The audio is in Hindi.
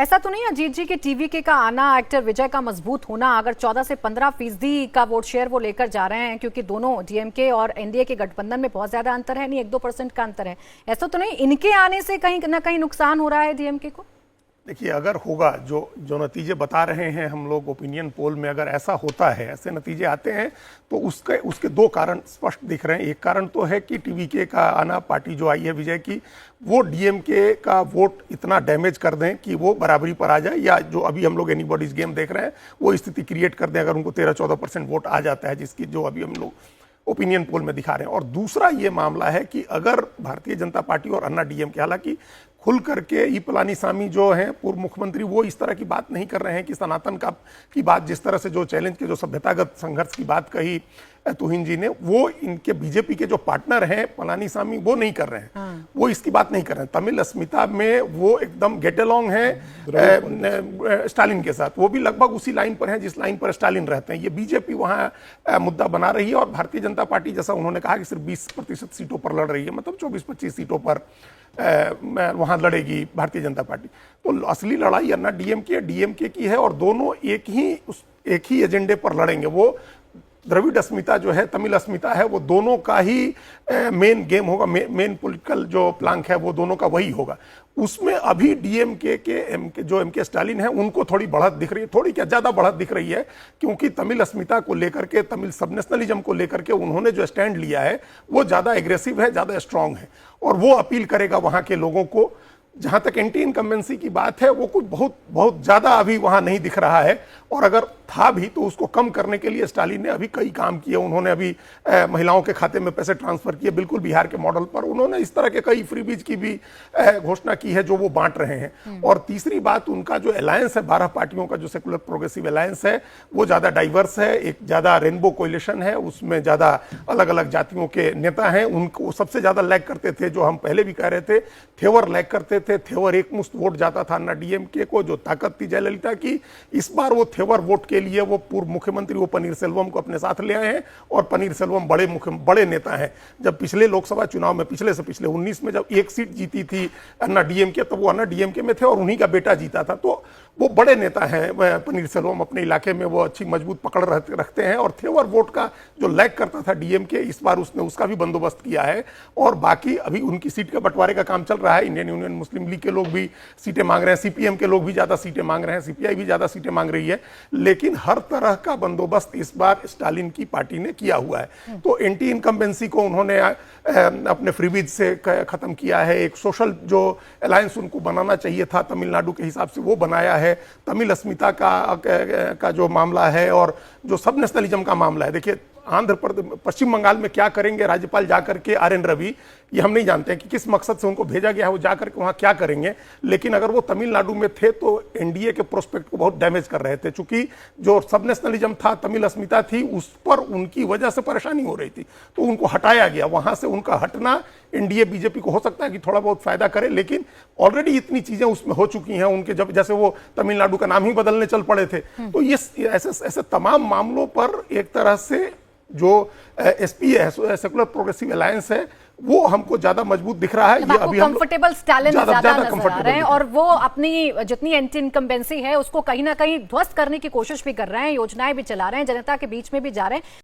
ऐसा तो नहीं अजीत जी कि टीवीके का आना, एक्टर विजय का मजबूत होना, अगर 14 से 15% का वोट शेयर वो लेकर जा रहे हैं, क्योंकि दोनों डीएमके और एनडीए के गठबंधन में बहुत ज्यादा अंतर है, नहीं 1-2% का अंतर है, ऐसा तो नहीं इनके आने से कहीं ना कहीं नुकसान हो रहा है डीएमके को? देखिए, अगर होगा जो जो नतीजे बता रहे हैं हम लोग ओपिनियन पोल में, अगर ऐसा होता है, ऐसे नतीजे आते हैं, तो उसके दो कारण स्पष्ट दिख रहे हैं। एक कारण तो है कि टीवीके का आना, पार्टी जो आई है विजय की, वो डीएमके का वोट इतना डैमेज कर दें कि वो बराबरी पर आ जाए, या जो अभी हम लोग एनीबॉडीज गेम देख रहे हैं वो स्थिति क्रिएट कर दें अगर उनको 13-14% वोट आ जाता है, जिसकी जो अभी हम लोग ओपिनियन पोल में दिखा रहे हैं। और दूसरा ये मामला है कि अगर भारतीय जनता पार्टी और अन्ना डीएमके, हालांकि खुल करके ई पलानीसामी जो हैं पूर्व मुख्यमंत्री, वो इस तरह की बात नहीं कर रहे हैं कि सनातन की बात, जिस तरह से जो चैलेंज के, जो सभ्यतागत संघर्ष की बात कही तुहिन जी ने, वो इनके बीजेपी के जो पार्टनर हैं पलानीसामी, वो नहीं कर रहे हैं। वो इसकी बात नहीं कर रहे हैं। तमिल अस्मिता में वो एकदम गेट अलोंग है स्टालिन के साथ, वो भी लगभग उसी लाइन पर हैं जिस लाइन पर स्टालिन रहते हैं। ये बीजेपी वहाँ मुद्दा बना रही है, और भारतीय जनता पार्टी, जैसा उन्होंने कहा कि सिर्फ 20% सीटों पर लड़ रही है, मतलब 24-25 सीटों पर वहां लड़ेगी भारतीय जनता पार्टी। तो असली लड़ाई अन्ना डीएमके की है, और दोनों एक ही एजेंडे पर लड़ेंगे। वो द्रविड़ अस्मिता जो है, तमिल अस्मिता है, वो दोनों का ही मेन गेम होगा, मेन पॉलिटिकल जो प्लांक है वो दोनों का वही होगा। उसमें अभी डीएमके के जो एमके स्टालिन है, उनको थोड़ी बढ़त दिख रही है, थोड़ी क्या ज़्यादा बढ़त दिख रही है, क्योंकि तमिल अस्मिता को लेकर के, तमिल सब नेशनलिज्म को लेकर के उन्होंने जो स्टैंड लिया है वो ज़्यादा एग्रेसिव है, ज़्यादा स्ट्रांग है, और वो अपील करेगा वहाँ के लोगों को। जहां तक एंटी इनकम्बेंसी की बात है, वो कुछ बहुत ज्यादा अभी वहां नहीं दिख रहा है, और अगर था भी तो उसको कम करने के लिए स्टालिन ने अभी कई काम किए। उन्होंने अभी महिलाओं के खाते में पैसे ट्रांसफर किए, बिल्कुल बिहार के मॉडल पर। उन्होंने इस तरह के कई फ्रीबीज की भी घोषणा की है जो वो बांट रहे हैं। और तीसरी बात, उनका जो अलायंस है 12 पार्टियों का, जो सेकुलर प्रोग्रेसिव अलायंस है, वो ज्यादा डाइवर्स है, एक ज्यादा रेनबो कोलिशन है, उसमें ज्यादा अलग अलग जातियों के नेता हैं। उनको सबसे ज्यादा लैग करते थे, जो हम पहले भी कह रहे थे, थेवर लैग करते थे। थेवर एक मुश्त वोट जाता था अन्ना डीएमके को, जो ताकत थी जयललिता की। इस बार वो थेवर वोट के लिए वो पूर्व मुख्यमंत्री वो पनीर सेल्वम को अपने साथ ले आए हैं, और पनीर सेल्वम बड़े नेता हैं। जब पिछले लोकसभा चुनाव में, पिछले 19 में जब एक सीट जीती थी अन्ना डीएमके, तो वो अन्ना डीएमके में थे और उन्हीं का बेटा जीता था। तो वो बड़े नेता हैं पनीर सेल्वम, अपने इलाके में वो अच्छी मजबूत पकड़ रखते हैं। और थेवर वोट का जो लैग करता था डीएमके, इस बार उसने उसका भी बंदोबस्त किया है। और बाकी अभी उनकी सीट के बंटवारे का काम चल रहा है। इंडियन यूनियन मुस्लिम लीग के लोग भी सीटें मांग रहे हैं, सीपीएम के लोग भी ज्यादा सीटें मांग रहे हैं, सीपीआई भी ज्यादा सीटें मांग रही है। लेकिन हर तरह का बंदोबस्त इस बार स्टालिन की पार्टी ने किया हुआ है। तो एंटी इनकम्बेंसी को उन्होंने अपने फ्रीबीज से खत्म किया है। एक सोशल जो अलायंस उनको बनाना चाहिए था तमिलनाडु के हिसाब से, वो बनाया है। तमिल अस्मिता का जो मामला है, और जो सब नेशनलिज्म का मामला है। देखिए, आंध्र प्रदेश, पश्चिम बंगाल में क्या करेंगे राज्यपाल जाकर के आर.एन. रवि, ये हम नहीं जानते हैं कि किस मकसद से उनको भेजा गया है, वो जाकर के वहां क्या करेंगे। लेकिन अगर वो तमिलनाडु में थे तो एनडीए के प्रोस्पेक्ट को बहुत डैमेज कर रहे थे, चूंकि जो सब नेशनलिज्म था, तमिल अस्मिता थी, उस पर उनकी वजह से परेशानी हो रही थी, तो उनको हटाया गया। वहां से उनका हटना एनडीए बीजेपी को हो सकता है कि थोड़ा बहुत फायदा करे, लेकिन ऑलरेडी इतनी चीजें उसमें हो चुकी हैं उनके, जब जैसे वो तमिलनाडु का नाम ही बदलने चल पड़े थे। तो ये ऐसे तमाम मामलों पर एक तरह से जो एसपी है, सेकुलर प्रोग्रेसिव अलायंस है, वो हमको ज्यादा मजबूत दिख रहा है। ये अभी कंफर्टेबल स्टालिन ज्यादा नजर आ रहे हैं, और वो अपनी जितनी एंटी इनकम्बेंसी है उसको कहीं ना कहीं ध्वस्त करने की कोशिश भी कर रहे हैं, योजनाएं भी चला रहे हैं, जनता के बीच में भी जा रहे हैं।